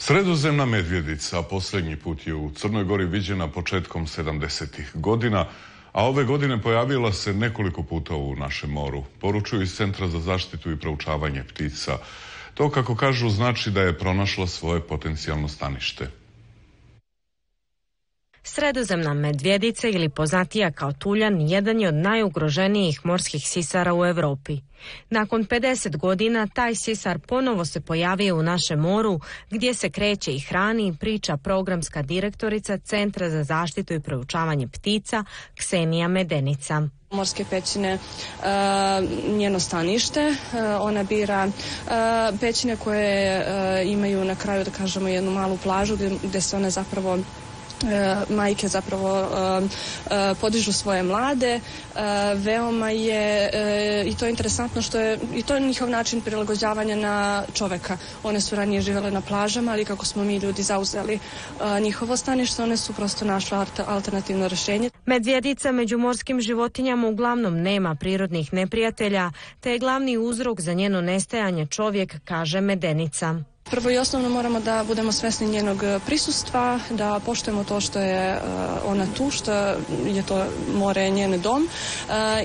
Sredozemna medvjedica posljednji put je u Crnoj Gori viđena početkom 70-ih godina, a ove godine pojavila se nekoliko puta u našem moru. Poručuju iz Centra za zaštitu i proučavanje ptica. To, kako kažu, znači da je pronašla svoje potencijalno stanište. Sredozemna medvjedica ili poznatija kao tuljan jedan je od najugroženijih morskih sisara u Europi. Nakon 50 godina taj sisar ponovo se pojavio u našem moru gdje se kreće i hrani, priča programska direktorica Centra za zaštitu i proučavanje ptica Ksenija Medenica. Morske pećine, njeno stanište, ona bira pećine koje imaju na kraju, da kažemo, jednu malu plažu gdje se one zapravo majke podižu svoje mlade. Veoma je i to interesantno što je i to je njihov način prilagođavanja na čoveka. One su ranije živjele na plažama, ali kako smo mi ljudi zauzeli njihovo stanište, one su prosto našle alternativno rješenje. Medvjedica među morskim životinjama uglavnom nema prirodnih neprijatelja, te je glavni uzrok za njeno nestajanje čovjek, kaže Medenica. Prvo i osnovno moramo da budemo svjesni njenog prisustva, da poštujemo to što je ona tu, što je to more njen dom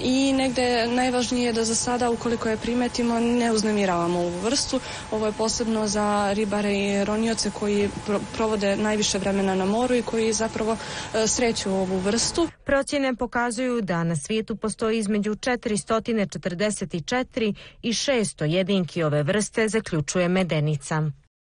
i negdje najvažnije je da za sada, ukoliko je primetimo, ne uznemiravamo ovu vrstu. Ovo je posebno za ribare i ronioce koji provode najviše vremena na moru i koji zapravo sreću ovu vrstu. Procjene pokazuju da na svijetu postoji između 444 i 600 jedinki ove vrste, zaključuje Medenica.